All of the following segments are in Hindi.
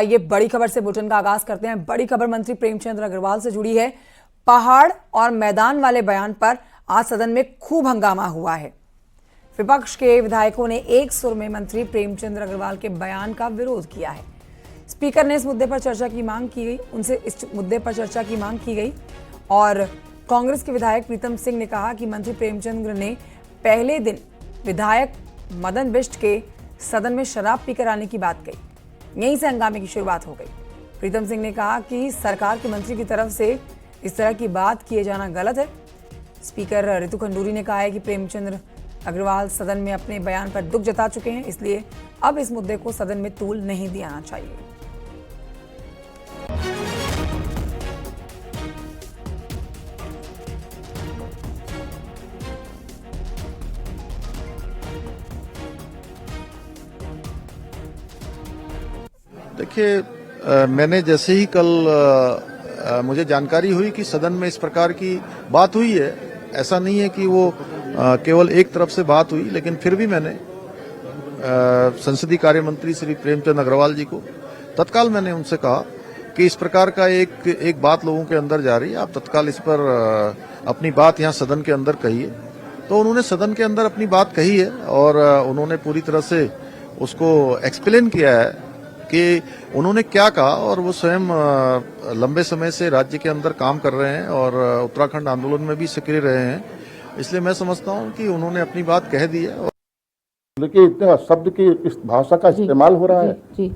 ये बड़ी खबर से बुलेटिन का आगाज करते हैं। बड़ी खबर मंत्री प्रेमचंद अग्रवाल से जुड़ी है। पहाड़ और मैदान वाले बयान पर आज सदन में खूब हंगामा हुआ है। विपक्ष के विधायकों ने एक सुर में मंत्री प्रेमचंद अग्रवाल के बयान का विरोध किया है। स्पीकर ने इस मुद्दे पर चर्चा की मांग की गई, उनसे इस मुद्दे पर चर्चा की मांग की गई और कांग्रेस के विधायक प्रीतम सिंह ने कहा कि मंत्री प्रेमचंद ने पहले दिन विधायक मदन बिष्ट के सदन में शराब पीकर आने की बात कही। यहीं से हंगामे की शुरुआत हो गई। प्रीतम सिंह ने कहा कि सरकार के मंत्री की तरफ से इस तरह की बात किए जाना गलत है। स्पीकर रितु खंडूरी ने कहा है कि प्रेमचंद अग्रवाल सदन में अपने बयान पर दुख जता चुके हैं, इसलिए अब इस मुद्दे को सदन में तूल नहीं दिया चाहिए। देखिए, मैंने जैसे ही कल मुझे जानकारी हुई कि सदन में इस प्रकार की बात हुई है, ऐसा नहीं है कि वो केवल एक तरफ से बात हुई, लेकिन फिर भी मैंने संसदीय कार्य मंत्री श्री प्रेमचंद अग्रवाल जी को तत्काल मैंने उनसे कहा कि इस प्रकार का एक बात लोगों के अंदर जा रही है, आप तत्काल इस पर अपनी बात यहाँ सदन के अंदर कहिए। तो उन्होंने सदन के अंदर अपनी बात कही है और उन्होंने पूरी तरह से उसको एक्सप्लेन किया है कि उन्होंने क्या कहा और वो स्वयं लंबे समय से राज्य के अंदर काम कर रहे हैं और उत्तराखंड आंदोलन में भी सक्रिय रहे हैं। इसलिए मैं समझता हूं कि उन्होंने अपनी बात कह दी है। देखिए, इतने शब्द की इस भाषा का इस्तेमाल हो रहा है जी।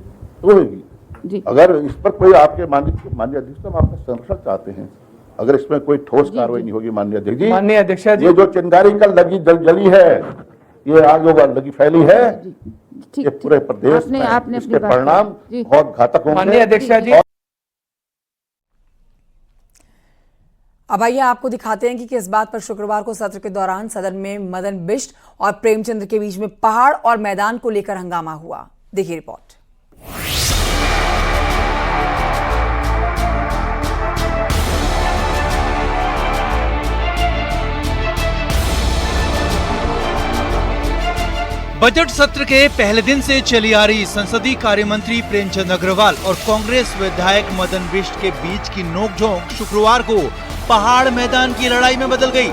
तो होगी। अगर इस पर कोई आपके माननीय अध्यक्ष, हम आपका संरक्षण चाहते हैं। अगर इसमें कोई ठोस कार्रवाई नहीं होगी माननीय अध्यक्ष जी, माननीय अध्यक्ष जी, ये जो चिंगारी कल लगी जली है, ये आग लगी फैली है, ये पूरे प्रदेश में इसके परिणाम बहुत घातक होंगे। माननीय अध्यक्ष जी, अब आइए आपको दिखाते हैं कि किस बात पर शुक्रवार को सत्र के दौरान सदन में मदन बिष्ट और प्रेमचंद के बीच में पहाड़ और मैदान को लेकर हंगामा हुआ। देखिए रिपोर्ट। बजट सत्र के पहले दिन से चली आ रही संसदीय कार्य मंत्री प्रेमचंद अग्रवाल और कांग्रेस विधायक मदन बिष्ट के बीच की नोकझोंक शुक्रवार को पहाड़ मैदान की लड़ाई में बदल गई।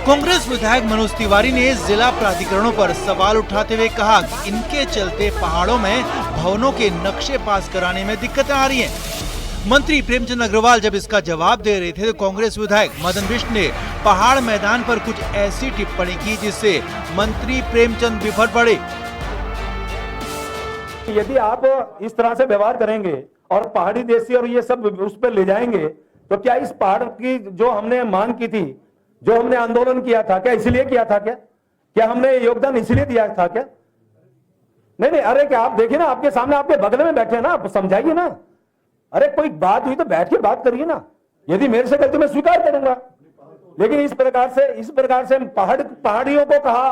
कांग्रेस विधायक मनोज तिवारी ने जिला प्राधिकरणों पर सवाल उठाते हुए कहा कि इनके चलते पहाड़ों में भवनों के नक्शे पास कराने में दिक्कतें आ रही हैं। मंत्री प्रेमचंद अग्रवाल जब इसका जवाब दे रहे थे तो कांग्रेस विधायक मदन बिष्ट ने पहाड़ मैदान पर कुछ ऐसी टिप्पणी की जिससे मंत्री प्रेमचंद बिफर पड़े। यदि आप इस तरह से व्यवहार करेंगे और पहाड़ी देशी और ये सब उस पर ले जाएंगे तो क्या इस पहाड़ की जो हमने मांग की थी, जो हमने आंदोलन किया था, क्या इसलिए किया था? क्या हमने योगदान इसलिए दिया था? क्या नहीं, अरे क्या आप देखिए ना, आपके सामने आपके बगल में बैठे हैं ना, आप समझाइए ना। अरे कोई बात हुई तो बैठ के बात करिए ना। यदि मेरे से गलती मैं स्वीकार करूंगा, लेकिन इस प्रकार से पहाड़ियों को कहा,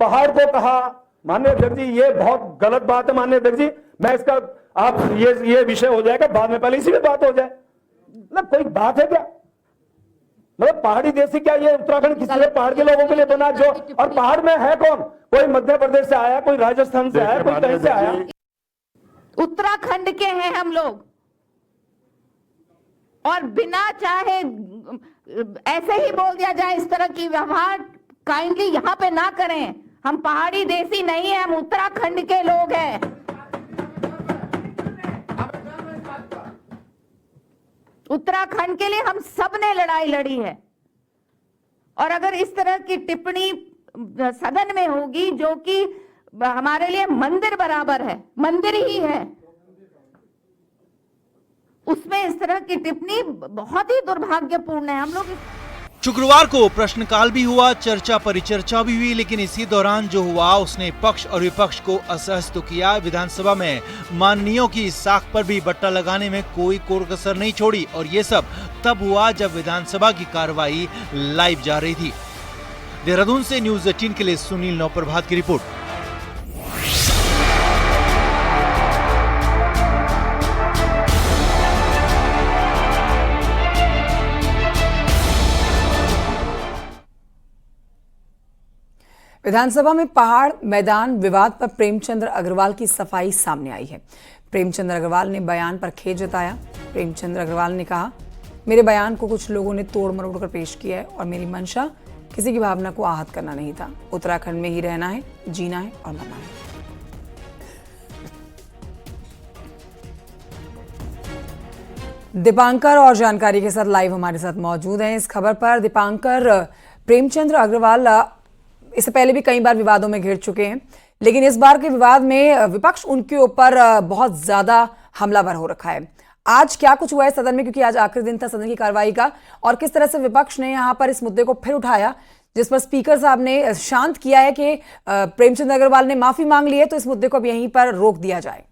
पहाड़ को कहा, माननीय अध्यक्ष जी, ये बहुत गलत बात है। माननीय अध्यक्ष जी, मैं इसका आप ये विषय हो जाएगा बाद में, पहले इसी में बात हो जाए। मतलब कोई बात है क्या? मतलब पहाड़ी देशी क्या ये उत्तराखंड किसी पहाड़ के लोगों के लिए बना? जो और पहाड़ में है कौन? कोई मध्य प्रदेश से आया, कोई राजस्थान से आया, कोई कहीं से आया। उत्तराखंड के हैं हम लोग और बिना चाहे ऐसे ही बोल दिया जाए, इस तरह की व्यवहार काइंडली यहाँ पे ना करें। हम पहाड़ी देसी नहीं है, हम उत्तराखंड के लोग हैं। उत्तराखंड के लिए हम सब ने लड़ाई लड़ी है और अगर इस तरह की टिप्पणी सदन में होगी जो कि हमारे लिए मंदिर बराबर है, मंदिर ही है, उसमें इस तरह की टिप्पणी बहुत ही दुर्भाग्यपूर्ण है। हम लोग शुक्रवार को प्रश्नकाल भी हुआ, चर्चा परिचर्चा भी हुई, लेकिन इसी दौरान जो हुआ उसने पक्ष और विपक्ष को असहज तो किया। विधानसभा में माननीयों की साख पर भी बट्टा लगाने में कोई कोर-कसर नहीं छोड़ी और ये सब तब हुआ जब विधानसभा की कार्रवाई लाइव जा रही थी। देहरादून से न्यूज 18 के लिए सुनील नौप्रभात की रिपोर्ट। विधानसभा में पहाड़ मैदान विवाद पर प्रेमचंद अग्रवाल की सफाई सामने आई है। प्रेमचंद अग्रवाल ने बयान पर खेद जताया। प्रेमचंद अग्रवाल ने कहा, मेरे बयान को कुछ लोगों ने तोड़ मरोड़ कर पेश किया है और मेरी मंशा किसी की भावना को आहत करना नहीं था। उत्तराखंड में ही रहना है, जीना है और मरना है। दीपांकर और जानकारी के साथ लाइव हमारे साथ मौजूद हैं। इस खबर पर दीपांकर, प्रेमचंद अग्रवाल इससे पहले भी कई बार विवादों में घिर चुके हैं, लेकिन इस बार के विवाद में विपक्ष उनके ऊपर बहुत ज्यादा हमलावर हो रखा है। आज क्या कुछ हुआ है सदन में, क्योंकि आज आखिरी दिन था सदन की कार्रवाई का, और किस तरह से विपक्ष ने यहां पर इस मुद्दे को फिर उठाया, जिस पर स्पीकर साहब ने शांत किया है कि प्रेमचंद अग्रवाल ने माफी मांग ली है तो इस मुद्दे को अब यहीं पर रोक दिया जाए।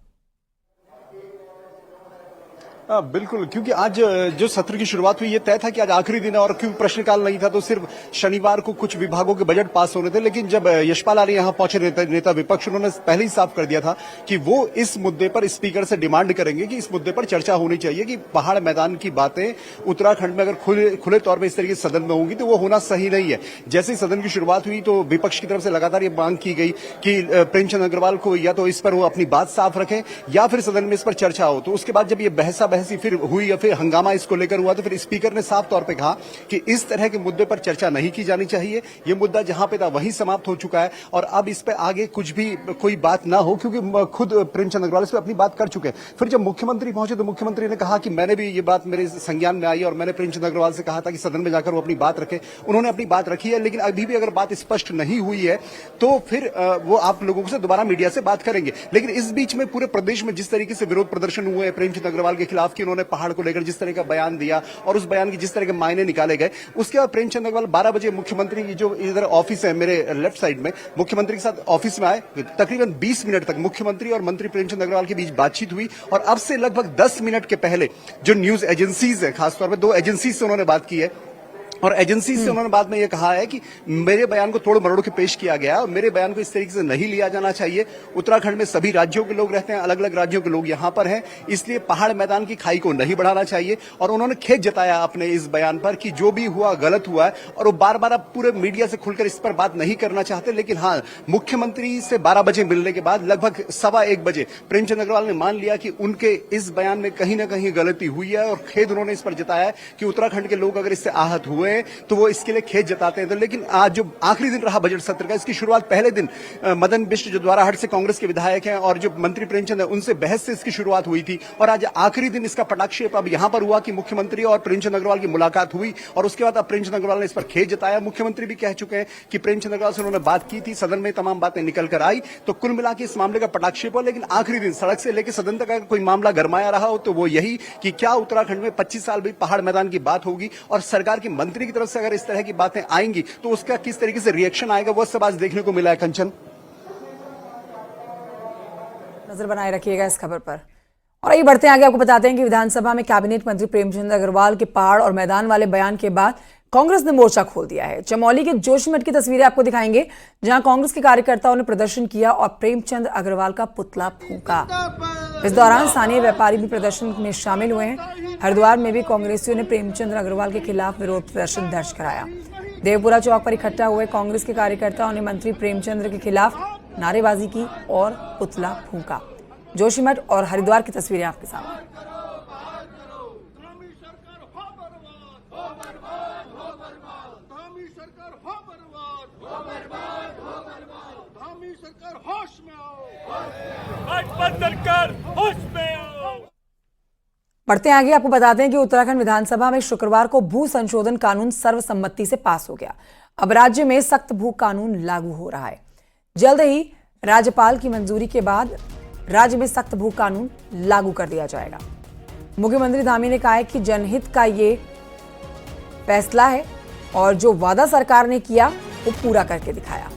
बिल्कुल, क्योंकि आज जो सत्र की शुरुआत हुई ये तय था कि आज आखिरी दिन है और क्योंकि प्रश्नकाल नहीं था तो सिर्फ शनिवार को कुछ विभागों के बजट पास होने थे। लेकिन जब यशपाल आर्य यहाँ पहुंचे नेता विपक्ष, उन्होंने पहले ही साफ कर दिया था कि वो इस मुद्दे पर स्पीकर से डिमांड करेंगे कि इस मुद्दे पर चर्चा होनी चाहिए कि पहाड़ मैदान की बातें उत्तराखंड में अगर खुले तौर पर इस तरीके से सदन में होंगी तो वो होना सही नहीं है। जैसे ही सदन की शुरुआत हुई तो विपक्ष की तरफ से लगातार ये मांग की गई कि प्रेमचंद अग्रवाल को या तो इस पर वो अपनी बात साफ रखें या फिर सदन में इस पर चर्चा हो। तो उसके बाद जब ये बहसी फिर हुई या फिर हंगामा इसको लेकर हुआ तो फिर स्पीकर ने साफ तौर पे कहा कि इस तरह के मुद्दे पर चर्चा नहीं की जानी चाहिए। ये मुद्दा जहां पे था वहीं समाप्त हो चुका है और अब इस पे आगे कुछ भी कोई बात ना हो, क्योंकि खुद प्रेमचंद अग्रवाल इस पे अपनी बात कर चुके हैं। फिर जब मुख्यमंत्री पहुंचे तो मुख्यमंत्री ने कहा कि मैंने भी ये बात मेरे संज्ञान में आई और मैंने प्रेमचंद अग्रवाल से कहा था कि सदन में जाकर वो अपनी बात रखे। उन्होंने अपनी बात रखी है, लेकिन अभी भी अगर बात स्पष्ट नहीं हुई है तो फिर वो आप लोगों से दोबारा मीडिया से बात करेंगे। लेकिन इस बीच में पूरे प्रदेश में जिस तरीके से विरोध प्रदर्शन हुए प्रेमचंद अग्रवाल के खिलाफ कि उन्होंने पहाड़ को लेकर जिस तरह का बयान दिया और उस बयान की जिस तरह के मायने निकाले गए, उसके बाद प्रेमचंद अग्रवाल 12 बजे मुख्यमंत्री की जो इधर ऑफिस है मेरे लेफ्ट साइड में, मुख्यमंत्री के साथ ऑफिस में आए। तकरीबन 20 मिनट तक मुख्यमंत्री और मंत्री प्रेमचंद अग्रवाल के बीच बातचीत हुई और अब से लगभग 10 मिनट के पहले जो न्यूज एजेंसीज है, खासतौर पर 2 एजेंसी से उन्होंने बात की है और एजेंसी से उन्होंने बाद में यह कहा है कि मेरे बयान को तोड़ मरोड़ के पेश किया गया और मेरे बयान को इस तरीके से नहीं लिया जाना चाहिए। उत्तराखंड में सभी राज्यों के लोग रहते हैं, अलग अलग राज्यों के लोग यहां पर हैं, इसलिए पहाड़ मैदान की खाई को नहीं बढ़ाना चाहिए। और उन्होंने खेद जताया अपने इस बयान पर कि जो भी हुआ गलत हुआ है और वो बार बार पूरे मीडिया से खुलकर इस पर बात नहीं करना चाहते। लेकिन हाँ, मुख्यमंत्री से 12 बजे मिलने के बाद लगभग 1:15 बजे प्रेमचंद अग्रवाल ने मान लिया कि उनके इस बयान में कहीं ना कहीं गलती हुई है और खेद उन्होंने इस पर जताया है कि उत्तराखंड के लोग अगर इससे आहत हुए तो वो इसके लिए खेद जताते हैं। तो लेकिन आज जो आखिरी दिन रहा बजट सत्र का, इसकी शुरुआत पहले दिन मदन बिष्ट जो द्वाराहट से कांग्रेस के विधायक हैं और जो मंत्री प्रेमचंद है उनसे बहस से इसकी शुरुआत हुई थी और आज आखिरी दिन इसका पटाक्षेप अब यहां पर हुआ कि मुख्यमंत्री और प्रेमचंद अग्रवाल की मुलाकात हुई और उसके बाद अब प्रेमचंद अग्रवाल ने इस पर खेद जताया। मुख्यमंत्री भी कह चुके हैं कि प्रेमचंद अग्रवाल से उन्होंने बात की थी, सदन में तमाम बातें निकल कर आई, तो कुल मिला के इस मामले का पटाक्षेप हुआ। लेकिन आखिरी दिन सड़क से लेकर सदन तक अगर कोई मामला गरमाया रहा हो तो वो यही कि क्या उत्तराखंड में 25 साल भी पहाड़ मैदान की बात होगी और सरकार के मंत्री की तरफ से अगर इस तरह की बातें आएंगी तो उसका किस तरीके से रिएक्शन आएगा, वो सब आज देखने को मिला है। कंचन, नजर बनाए रखिएगा इस खबर पर। और आइए बढ़ते हैं आगे, आपको बताते हैं कि विधानसभा में कैबिनेट मंत्री प्रेमचंद अग्रवाल के पहाड़ और मैदान वाले बयान के बाद कांग्रेस ने मोर्चा खोल दिया है। चमोली के जोशीमठ की तस्वीरें आपको दिखाएंगे, जहां कांग्रेस के कार्यकर्ताओं ने प्रदर्शन किया और प्रेमचंद अग्रवाल का पुतला फूंका। इस दौरान स्थानीय व्यापारी भी प्रदर्शन में शामिल हुए हैं। हरिद्वार में भी कांग्रेसियों ने प्रेमचंद अग्रवाल के खिलाफ विरोध प्रदर्शन दर्ज कराया। देवपुरा चौक पर इकट्ठा हुए कांग्रेस के कार्यकर्ताओं ने मंत्री प्रेमचंद के खिलाफ नारेबाजी की और पुतला फूंका। जोशीमठ और हरिद्वार की तस्वीरें आपके सामने। बढ़ते हैं आगे, आपको बताते हैं कि उत्तराखंड विधानसभा में शुक्रवार को भू संशोधन कानून सर्वसम्मति से पास हो गया। अब राज्य में सख्त भू कानून लागू हो रहा है। जल्द ही राज्यपाल की मंजूरी के बाद राज्य में सख्त भू कानून लागू कर दिया जाएगा। मुख्यमंत्री धामी ने कहा है कि जनहित का ये फैसला है और जो वादा सरकार ने किया वो पूरा करके दिखाया।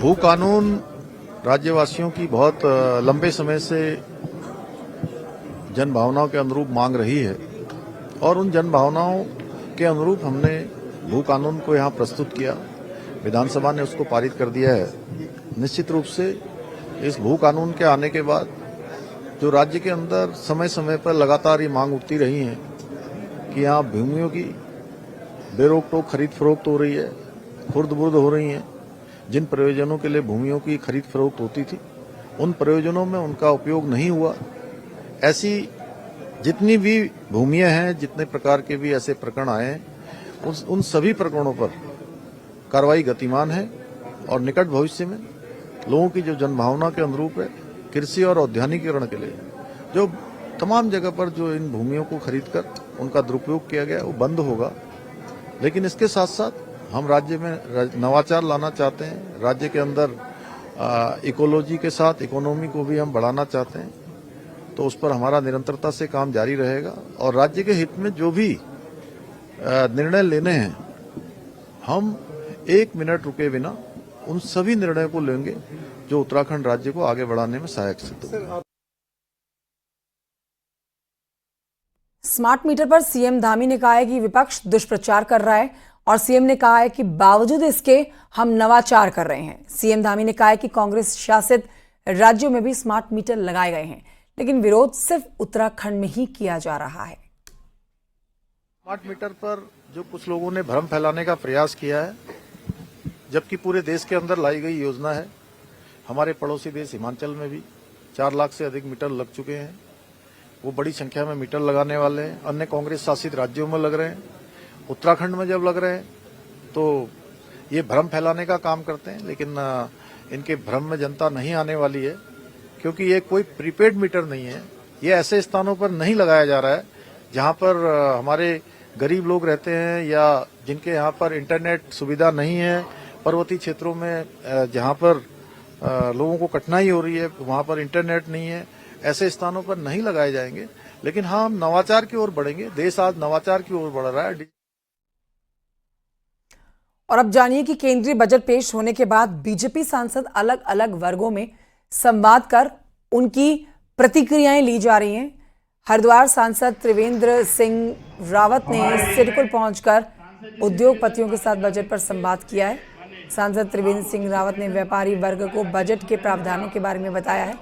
भू कानून राज्यवासियों की बहुत लंबे समय से जन भावनाओं के अनुरूप मांग रही है और उन जन भावनाओं के अनुरूप हमने भू कानून को यहाँ प्रस्तुत किया। विधानसभा ने उसको पारित कर दिया है। निश्चित रूप से इस भू कानून के आने के बाद जो राज्य के अंदर समय समय पर लगातार ये मांग उठती रही है कि यहाँ भूमियों की बेरोक टोक खरीद फरोख्त हो रही है, खुर्द बुर्द हो रही है। जिन प्रयोजनों के लिए भूमियों की खरीद फरोख्त होती थी उन प्रयोजनों में उनका उपयोग नहीं हुआ। ऐसी जितनी भी भूमियां हैं, जितने प्रकार के भी ऐसे प्रकरण आए हैं, उन सभी प्रकरणों पर कार्रवाई गतिमान है और निकट भविष्य में लोगों की जो जनभावना के अनुरूप है, कृषि और औद्यानिकीकरण के लिए जो तमाम जगह पर जो इन भूमियों को खरीदकर उनका दुरुपयोग किया गया वो बंद होगा। लेकिन इसके साथ साथ हम राज्य में नवाचार लाना चाहते हैं। राज्य के अंदर इकोलॉजी के साथ इकोनॉमी को भी हम बढ़ाना चाहते हैं, तो उस पर हमारा निरंतरता से काम जारी रहेगा और राज्य के हित में जो भी निर्णय लेने हैं हम एक मिनट रुके बिना उन सभी निर्णयों को लेंगे जो उत्तराखंड राज्य को आगे बढ़ाने में सहायक सिद्ध होगा। स्मार्ट मीटर पर सीएम धामी ने कहा है कि विपक्ष दुष्प्रचार कर रहा है और सीएम ने कहा है कि बावजूद इसके हम नवाचार कर रहे हैं। सीएम धामी ने कहा है कि कांग्रेस शासित राज्यों में भी स्मार्ट मीटर लगाए गए हैं, लेकिन विरोध सिर्फ उत्तराखंड में ही किया जा रहा है। स्मार्ट मीटर पर जो कुछ लोगों ने भ्रम फैलाने का प्रयास किया है, जबकि पूरे देश के अंदर लाई गई योजना है। हमारे पड़ोसी देश हिमाचल में भी 4 लाख से अधिक मीटर लग चुके हैं। वो बड़ी संख्या में मीटर लगाने वाले हैं। अन्य कांग्रेस शासित राज्यों में लग रहे हैं। उत्तराखंड में जब लग रहे हैं तो ये भ्रम फैलाने का काम करते हैं, लेकिन इनके भ्रम में जनता नहीं आने वाली है, क्योंकि ये कोई प्रीपेड मीटर नहीं है। ये ऐसे स्थानों पर नहीं लगाया जा रहा है जहां पर हमारे गरीब लोग रहते हैं या जिनके यहाँ पर इंटरनेट सुविधा नहीं है, पर्वतीय क्षेत्रों में जहां पर लोगों को कठिनाई हो रही है, वहां पर इंटरनेट नहीं है। ऐसे स्थानों पर नहीं लगाए जाएंगे, लेकिन हाँ, हम नवाचार की ओर बढ़ेंगे। देश आज नवाचार की ओर बढ़ रहा है। और अब जानिए कि केंद्रीय बजट पेश होने के बाद बीजेपी सांसद अलग अलग वर्गों में संवाद कर उनकी प्रतिक्रियाएं ली जा रही हैं। हरिद्वार सांसद त्रिवेंद्र सिंह रावत ने सिरकुल पहुंचकर उद्योगपतियों के साथ बजट पर संवाद किया है। सांसद त्रिवेंद्र सिंह रावत ने व्यापारी वर्ग को बजट के प्रावधानों के बारे में बताया है,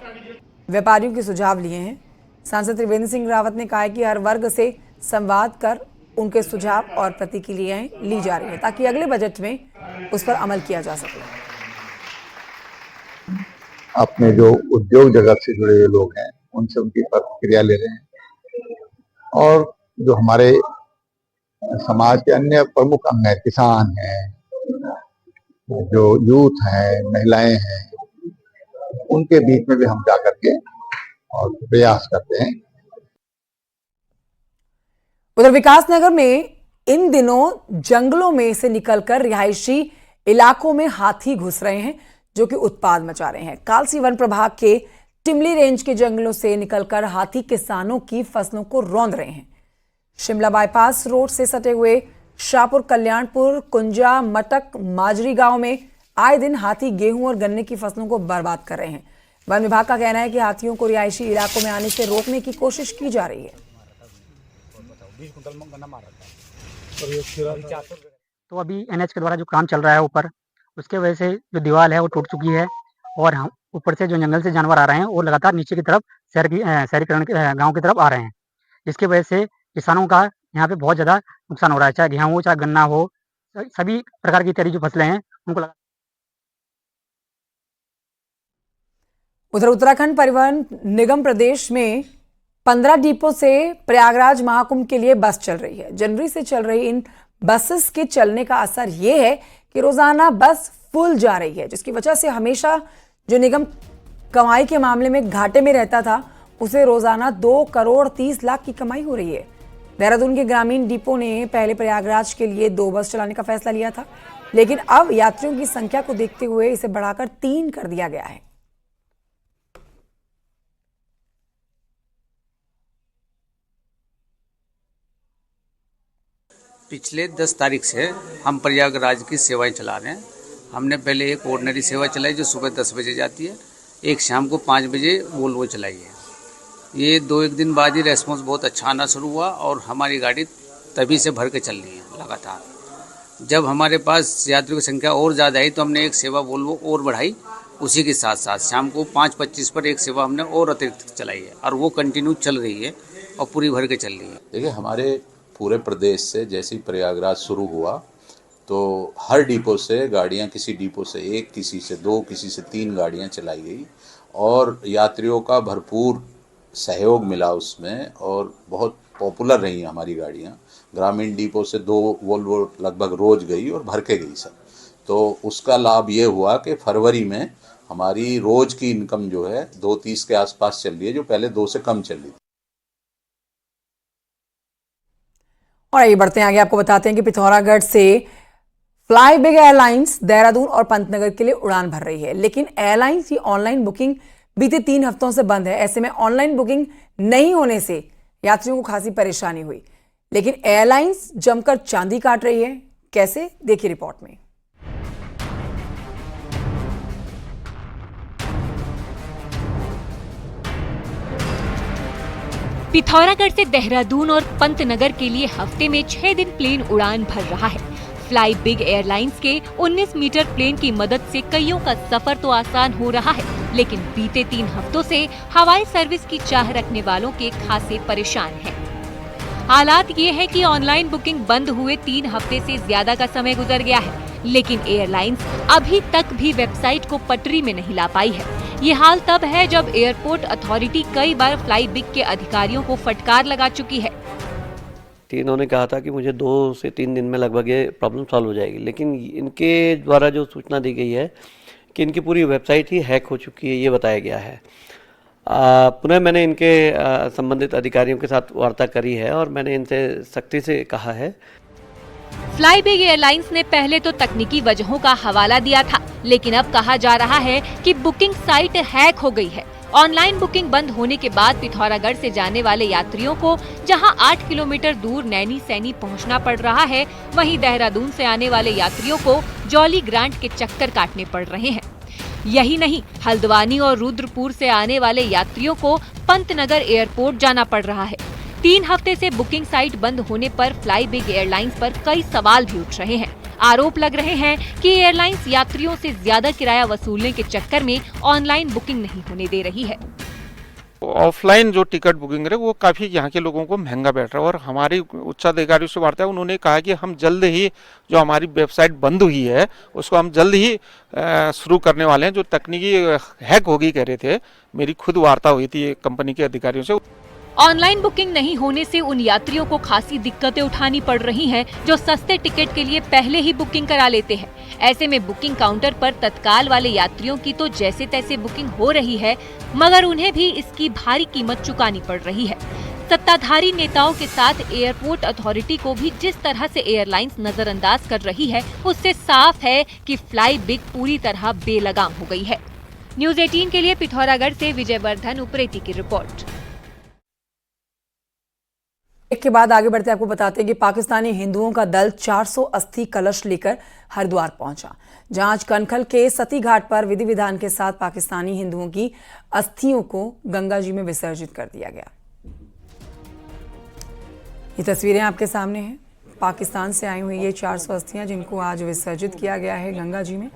व्यापारियों के सुझाव लिए हैं। सांसद त्रिवेंद्र सिंह रावत ने कहा है कि हर वर्ग से संवाद कर उनके सुझाव और प्रतिक्रियाएं ली जा रही हैं ताकि अगले बजट में उस पर अमल किया जा सके। अपने जो उद्योग जगत से जुड़े हुए लोग हैं उनसे उनकी प्रतिक्रिया ले रहे हैं और जो हमारे समाज के अन्य प्रमुख अंग हैं, किसान हैं, जो यूथ हैं, महिलाएं हैं, उनके बीच में भी हम जा करके और प्रयास करते हैं। उधर विकासनगर में इन दिनों जंगलों में से निकलकर रिहायशी इलाकों में हाथी घुस रहे हैं जो कि उत्पाद मचा रहे हैं। कालसी वन प्रभाग के टिमली रेंज के जंगलों से निकलकर हाथी किसानों की फसलों को रौंद रहे हैं। शिमला बाईपास रोड से सटे हुए शाहपुर, कल्याणपुर, कुंजा, मटक, माजरी गांव में आए दिन हाथी गेहूं और गन्ने की फसलों को बर्बाद कर रहे हैं। वन विभाग का कहना है कि हाथियों को रिहायशी इलाकों में आने से रोकने की कोशिश की जा रही है। तो अभी एनएच के द्वारा जो काम चल रहा है ऊपर, उसके वजह से जो दीवार है वो टूट चुकी है और हम ऊपर से जो जंगल से जानवर आ रहे हैं वो लगातार नीचे की तरफ शहरीकरण गांव की तरफ आ रहे हैं, जिसकी वजह से किसानों का यहाँ पे बहुत ज्यादा नुकसान हो रहा है। चाहे गेहूं हो, चाहे गन्ना हो, सभी प्रकार की तेरी जो फसलें हैं उनको लगा। उधर उत्तराखंड परिवहन निगम प्रदेश में 15 डिपो से प्रयागराज महाकुंभ के लिए बस चल रही है। जनवरी से चल रही इन बसेस के चलने का असर यह है कि रोजाना बस फुल जा रही है, जिसकी वजह से हमेशा जो निगम कमाई के मामले में घाटे में रहता था उसे रोजाना 2 करोड़ 30 लाख की कमाई हो रही है। देहरादून के ग्रामीण डिपो ने पहले प्रयागराज के लिए 2 बस चलाने का फैसला लिया था, लेकिन अब यात्रियों की संख्या को देखते हुए इसे बढ़ाकर 3 कर दिया गया है। पिछले 10 तारीख से हम प्रयागराज की सेवाएं चला रहे हैं। हमने पहले एक ऑर्डिनरी सेवा चलाई जो सुबह 10 बजे जाती है, एक शाम को 5 बजे वोल्वो चलाई है। ये 2-1 दिन बाद ही रेस्पॉन्स बहुत अच्छा आना शुरू हुआ और हमारी गाड़ी तभी से भर के चल रही है लगातार। जब हमारे पास यात्रियों की संख्या और ज़्यादा आई तो हमने एक सेवा वोल्वो और बढ़ाई। उसी के साथ साथ शाम को 5:25 पर एक सेवा हमने और अतिरिक्त चलाई है और वो कंटिन्यू चल रही है और पूरी भर के चल रही है। देखिए, हमारे पूरे प्रदेश से जैसे ही प्रयागराज शुरू हुआ तो हर डिपो से गाड़ियां, किसी डिपो से 1, किसी से 2, किसी से 3 गाड़ियां चलाई गई और यात्रियों का भरपूर सहयोग मिला उसमें और बहुत पॉपुलर रही हमारी गाड़ियां। ग्रामीण डिपो से 2 वोल्वो लगभग रोज गई और भर के गई सब। तो उसका लाभ ये हुआ कि फरवरी में हमारी रोज की इनकम जो है 2.30 के आसपास चल रही है, जो पहले 2 से कम चल रही थी। और आइए बढ़ते हैं आगे, आपको बताते हैं कि पिथौरागढ़ से फ्लाई बिग एयरलाइंस देहरादून और पंतनगर के लिए उड़ान भर रही है, लेकिन एयरलाइंस की ऑनलाइन बुकिंग बीते 3 हफ्तों से बंद है। ऐसे में ऑनलाइन बुकिंग नहीं होने से यात्रियों को खासी परेशानी हुई, लेकिन एयरलाइंस जमकर चांदी काट रही है। कैसे, देखिए रिपोर्ट में। पिथौरागढ़ से देहरादून और पंतनगर के लिए हफ्ते में 6 दिन प्लेन उड़ान भर रहा है। फ्लाई बिग एयरलाइंस के 19 मीटर प्लेन की मदद से कईयों का सफर तो आसान हो रहा है, लेकिन बीते 3 हफ्तों से हवाई सर्विस की चाह रखने वालों के खासे परेशान हैं। हालात ये है कि ऑनलाइन बुकिंग बंद हुए 3 हफ्ते से ज्यादा का समय गुजर गया है, लेकिन एयरलाइंस अभी तक भी वेबसाइट को पटरी में नहीं ला पाई है। ये हाल तब है जब एयरपोर्ट अथॉरिटी कई बार फ्लाई बिग के अधिकारियों को फटकार लगा चुकी है। इन्होंने कहा था कि मुझे 2 से 3 दिन में लगभग ये प्रॉब्लम सॉल्व हो जाएगी, लेकिन इनके द्वारा जो सूचना दी गई है कि इनकी पूरी वेबसाइट ही हैक हो चुकी है, ये बताया गया है। पुनः मैंने इनके संबंधित अधिकारियों के साथ वार्ता करी है और मैंने इनसे सख्ती से कहा है। फ्लाई बिग एयरलाइंस ने पहले तो तकनीकी वजहों का हवाला दिया था, लेकिन अब कहा जा रहा है कि बुकिंग साइट हैक हो गई है। ऑनलाइन बुकिंग बंद होने के बाद पिथौरागढ़ से जाने वाले यात्रियों को जहां 8 किलोमीटर दूर नैनी सैनी पहुंचना पड़ रहा है, वहीं देहरादून से आने वाले यात्रियों को जॉली ग्रांट के चक्कर काटने पड़ रहे हैं। यही नहीं, हल्द्वानी और रुद्रपुर से आने वाले यात्रियों को पंतनगर एयरपोर्ट जाना पड़ रहा है। 3 हफ्ते से बुकिंग साइट बंद होने पर फ्लाई बिग एयरलाइंस पर कई सवाल भी उठ रहे हैं। आरोप लग रहे हैं कि एयरलाइंस यात्रियों से ज्यादा किराया वसूलने के चक्कर में ऑनलाइन बुकिंग नहीं होने दे रही है। ऑफलाइन जो टिकट बुकिंग है वो काफ़ी यहाँ के लोगों को महंगा बैठ रहा है और हमारी उच्चाधिकारियों से वार्ता है, उन्होंने कहा कि हम जल्द ही जो हमारी वेबसाइट बंद हुई है उसको हम जल्द ही शुरू करने वाले हैं। जो तकनीकी हैक होगी कह रहे थे, मेरी खुद वार्ता हुई थी कंपनी के अधिकारियों से। ऑनलाइन बुकिंग नहीं होने से उन यात्रियों को खासी दिक्कतें उठानी पड़ रही हैं जो सस्ते टिकट के लिए पहले ही बुकिंग करा लेते हैं। ऐसे में बुकिंग काउंटर पर तत्काल वाले यात्रियों की तो जैसे तैसे बुकिंग हो रही है, मगर उन्हें भी इसकी भारी कीमत चुकानी पड़ रही है। सत्ताधारी नेताओं के साथ एयरपोर्ट अथॉरिटी को भी जिस तरह से एयरलाइंस नजरअंदाज कर रही है, उससे साफ है कि फ्लाई बिग पूरी तरह बेलगाम हो गई है। न्यूज़ 18 के लिए पिथौरागढ़ से विजयवर्धन उप्रेती की रिपोर्ट। के बाद आगे बढ़ते आपको बताते हैं कि पाकिस्तानी हिंदुओं का दल 400 अस्थि कलश लेकर हरिद्वार पहुंचा, जहां आज कनखल के सती घाट पर विधि विधान के साथ पाकिस्तानी हिंदुओं की अस्थियों को गंगा जी में विसर्जित कर दिया गया। ये तस्वीरें आपके सामने हैं, पाकिस्तान से आई हुई ये 400 अस्थियां जिनको आज विसर्जित किया गया है गंगा जी में।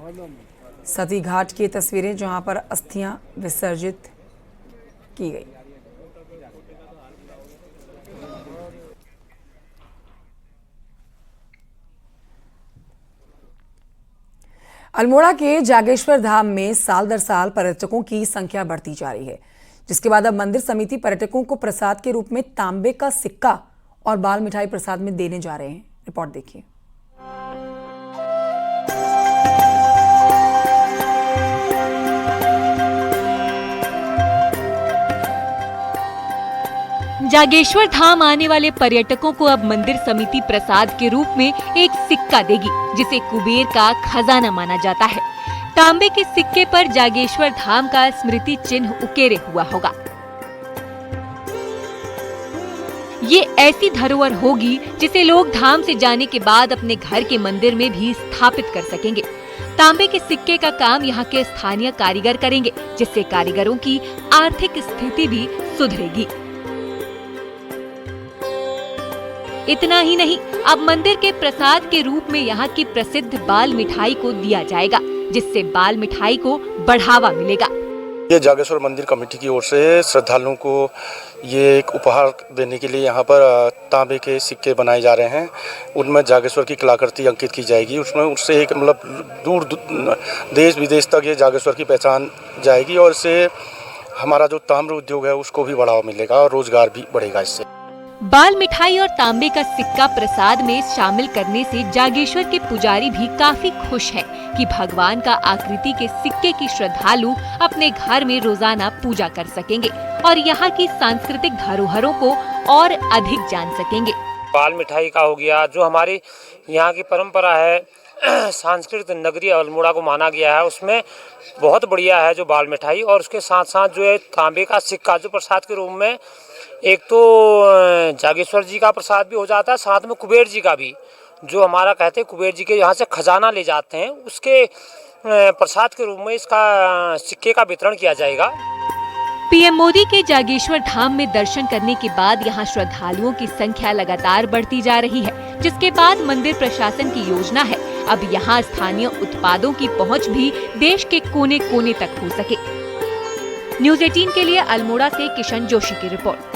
सती घाट की तस्वीरें जहां पर अस्थियां विसर्जित की गई। अल्मोड़ा के जागेश्वर धाम में साल दर साल पर्यटकों की संख्या बढ़ती जा रही है, जिसके बाद अब मंदिर समिति पर्यटकों को प्रसाद के रूप में तांबे का सिक्का और बाल मिठाई प्रसाद में देने जा रहे हैं। रिपोर्ट देखिए। जागेश्वर धाम आने वाले पर्यटकों को अब मंदिर समिति प्रसाद के रूप में एक सिक्का देगी, जिसे कुबेर का खजाना माना जाता है। तांबे के सिक्के पर जागेश्वर धाम का स्मृति चिन्ह उकेरे हुआ होगा। ये ऐसी धरोहर होगी जिसे लोग धाम से जाने के बाद अपने घर के मंदिर में भी स्थापित कर सकेंगे। तांबे के सिक्के का काम यहाँ के स्थानीय कारीगर करेंगे, जिससे कारीगरों की आर्थिक स्थिति भी सुधरेगी। इतना ही नहीं, अब मंदिर के प्रसाद के रूप में यहाँ की प्रसिद्ध बाल मिठाई को दिया जाएगा, जिससे बाल मिठाई को बढ़ावा मिलेगा। ये जागेश्वर मंदिर कमेटी की ओर से श्रद्धालुओं को ये एक उपहार देने के लिए यहाँ पर तांबे के सिक्के बनाए जा रहे हैं। उनमें जागेश्वर की कलाकृति अंकित की जाएगी। उसमें उससे एक मतलब दूर देश विदेश तक ये जागेश्वर की पहचान जाएगी और इससे हमारा जो ताम्र उद्योग है उसको भी बढ़ावा मिलेगा और रोजगार भी बढ़ेगा इससे। बाल मिठाई और तांबे का सिक्का प्रसाद में शामिल करने से जागेश्वर के पुजारी भी काफी खुश हैं कि भगवान का आकृति के सिक्के की श्रद्धालु अपने घर में रोजाना पूजा कर सकेंगे और यहाँ की सांस्कृतिक धरोहरों को और अधिक जान सकेंगे। बाल मिठाई का हो गया, जो हमारी यहाँ की परंपरा है, सांस्कृतिक नगरी अल्मोड़ा को माना गया है, उसमें बहुत बढ़िया है जो बाल मिठाई। और उसके साथ साथ जो है तांबे का सिक्का जो प्रसाद के रूप में, एक तो जागेश्वर जी का प्रसाद भी हो जाता है, साथ में कुबेर जी का भी, जो हमारा कहते हैं कुबेर जी के यहाँ से खजाना ले जाते हैं, उसके प्रसाद के रूप में इसका सिक्के का वितरण किया जाएगा। पीएम मोदी के जागेश्वर धाम में दर्शन करने के बाद यहाँ श्रद्धालुओं की संख्या लगातार बढ़ती जा रही है, जिसके बाद मंदिर प्रशासन की योजना है अब यहाँ स्थानीय उत्पादों की पहुँच भी देश के कोने कोने तक हो सके। न्यूज़ 18 के लिए अल्मोड़ा से किशन जोशी की रिपोर्ट।